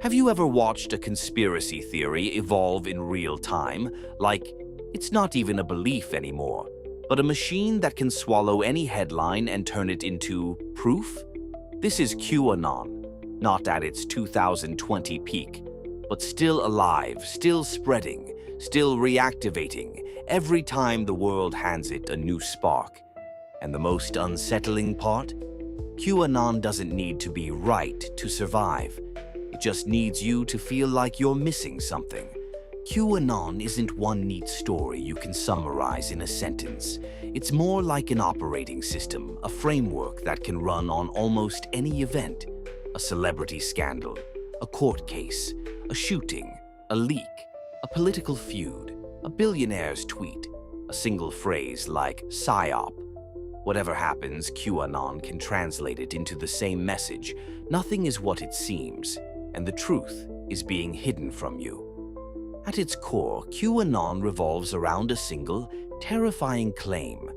Have you ever watched a conspiracy theory evolve in real time? Like, it's not even a belief anymore, but a machine that can swallow any headline and turn it into proof? This is QAnon, not at its 2020 peak, but still alive, still spreading, still reactivating every time the world hands it a new spark. And the most unsettling part? QAnon doesn't need to be right to survive. It just needs you to feel like you're missing something. QAnon isn't one neat story you can summarize in a sentence. It's more like an operating system, a framework that can run on almost any event. A celebrity scandal, a court case, a shooting, a leak, a political feud, a billionaire's tweet, a single phrase like PSYOP. Whatever happens, QAnon can translate it into the same message. Nothing is what it seems, and the truth is being hidden from you. At its core, QAnon revolves around a single, terrifying claim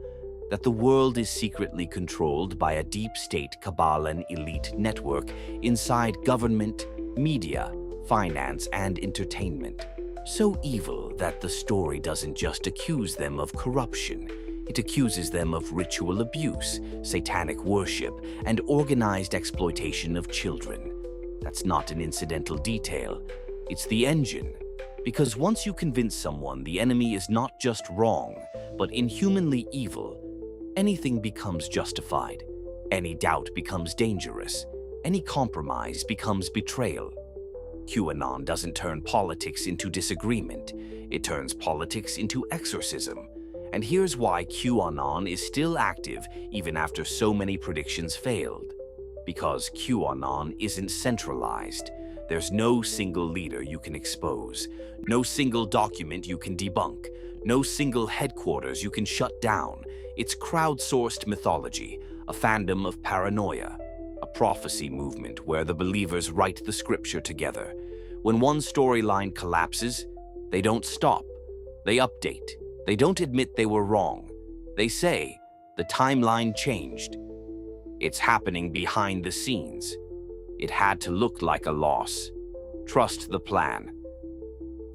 that the world is secretly controlled by a deep state Kabbalion elite network inside government, media, finance, and entertainment. So evil that the story doesn't just accuse them of corruption. It accuses them of ritual abuse, satanic worship, and organized exploitation of children. That's not an incidental detail. It's the engine. Because once you convince someone the enemy is not just wrong, but inhumanly evil, anything becomes justified. Any doubt becomes dangerous. Any compromise becomes betrayal. QAnon doesn't turn politics into disagreement. It turns politics into exorcism. And here's why QAnon is still active even after so many predictions failed. Because QAnon isn't centralized. There's no single leader you can expose, no single document you can debunk, no single headquarters you can shut down. It's crowdsourced mythology, a fandom of paranoia, a prophecy movement where the believers write the scripture together. When one storyline collapses, they don't stop, they update. They don't admit they were wrong. They say, the timeline changed. It's happening behind the scenes. It had to look like a loss. Trust the plan.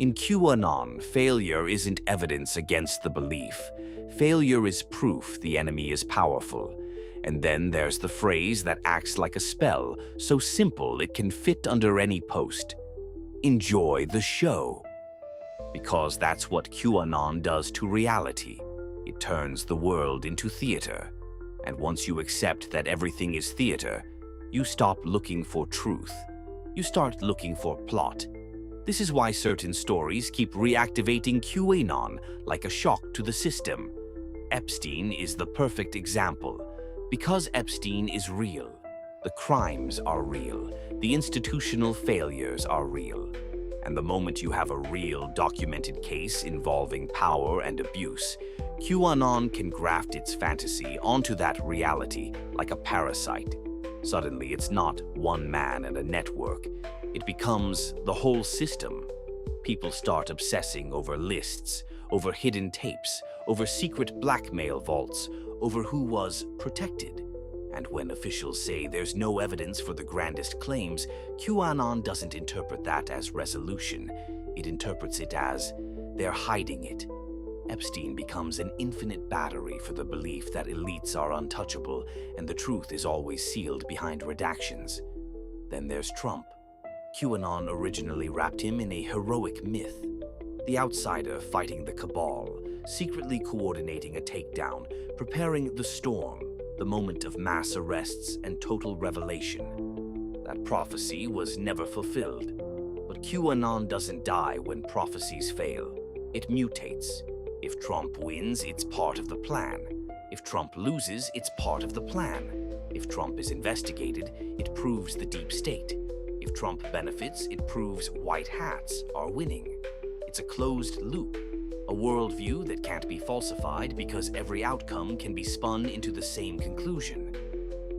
In QAnon, failure isn't evidence against the belief. Failure is proof the enemy is powerful. And then there's the phrase that acts like a spell, so simple it can fit under any post. Enjoy the show. Because that's what QAnon does to reality. It turns the world into theater. And once you accept that everything is theater, you stop looking for truth. You start looking for plot. This is why certain stories keep reactivating QAnon like a shock to the system. Epstein is the perfect example. Because Epstein is real, the crimes are real, the institutional failures are real. And the moment you have a real, documented case involving power and abuse, QAnon can graft its fantasy onto that reality like a parasite. Suddenly, it's not one man and a network. It becomes the whole system. People start obsessing over lists, over hidden tapes, over secret blackmail vaults, over who was protected. And when officials say there's no evidence for the grandest claims, QAnon doesn't interpret that as resolution. It interprets it as they're hiding it. Epstein becomes an infinite battery for the belief that elites are untouchable and the truth is always sealed behind redactions. Then there's Trump. QAnon originally wrapped him in a heroic myth. The outsider fighting the cabal, secretly coordinating a takedown, preparing the storm, the moment of mass arrests and total revelation. That prophecy was never fulfilled. But QAnon doesn't die when prophecies fail. It mutates. If Trump wins, it's part of the plan. If Trump loses, it's part of the plan. If Trump is investigated, it proves the deep state. If Trump benefits, it proves white hats are winning. It's a closed loop. A worldview that can't be falsified because every outcome can be spun into the same conclusion.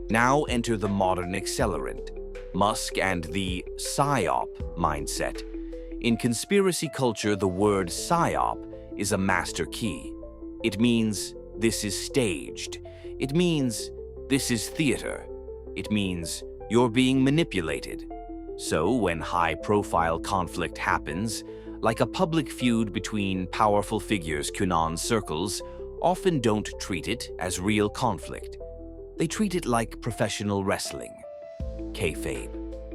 Now enter the modern accelerant, Musk and the PSYOP mindset. In conspiracy culture, the word PSYOP is a master key. It means this is staged. It means this is theater. It means you're being manipulated. So when high-profile conflict happens, like a public feud between powerful figures, QAnon circles often don't treat it as real conflict. They treat it like professional wrestling. Kayfabe,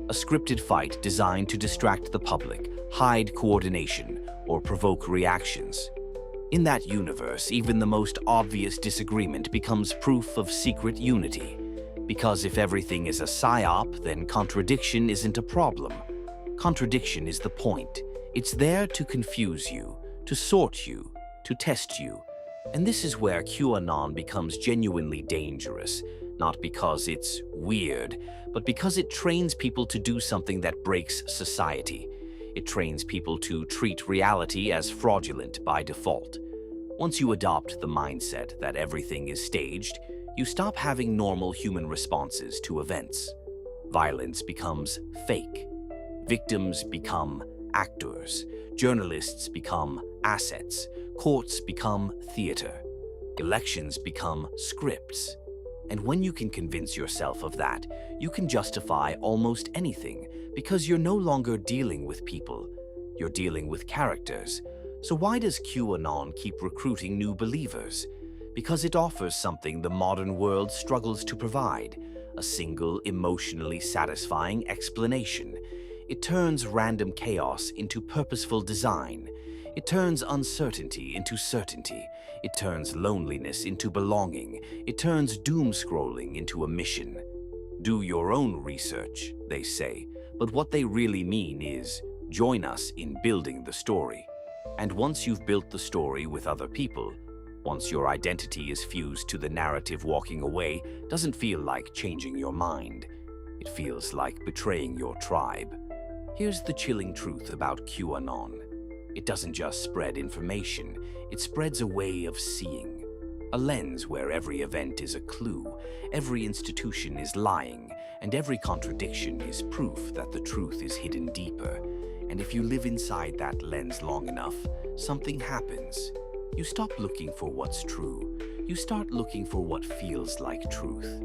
a scripted fight designed to distract the public, hide coordination, or provoke reactions. In that universe, even the most obvious disagreement becomes proof of secret unity. Because if everything is a psyop, then contradiction isn't a problem. Contradiction is the point. It's there to confuse you, to sort you, to test you. And this is where QAnon becomes genuinely dangerous, not because it's weird, but because it trains people to do something that breaks society. It trains people to treat reality as fraudulent by default. Once you adopt the mindset that everything is staged, you stop having normal human responses to events. Violence becomes fake. Victims become actors. Journalists become assets. Courts become theater. Elections become scripts. And when you can convince yourself of that, you can justify almost anything because you're no longer dealing with people. You're dealing with characters. So why does QAnon keep recruiting new believers? Because it offers something the modern world struggles to provide, a single, emotionally satisfying explanation. It turns random chaos into purposeful design. It turns uncertainty into certainty. It turns loneliness into belonging. It turns doom-scrolling into a mission. Do your own research, they say, but what they really mean is, join us in building the story. And once you've built the story with other people, once your identity is fused to the narrative, walking away doesn't feel like changing your mind. It feels like betraying your tribe. Here's the chilling truth about QAnon. It doesn't just spread information, it spreads a way of seeing. A lens where every event is a clue, every institution is lying, and every contradiction is proof that the truth is hidden deeper. And if you live inside that lens long enough, something happens. You stop looking for what's true. You start looking for what feels like truth,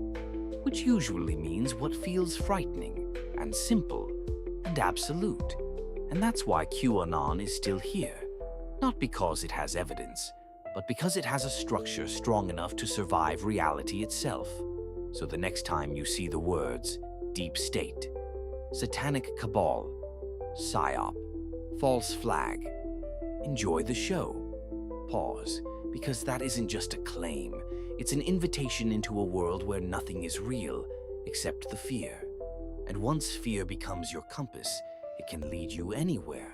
which usually means what feels frightening and simple and absolute. And that's why QAnon is still here. Not because it has evidence, but because it has a structure strong enough to survive reality itself. So the next time you see the words deep state, satanic cabal, psyop, false flag, enjoy the show. Pause, because that isn't just a claim. It's an invitation into a world where nothing is real except the fear. And once fear becomes your compass, it can lead you anywhere.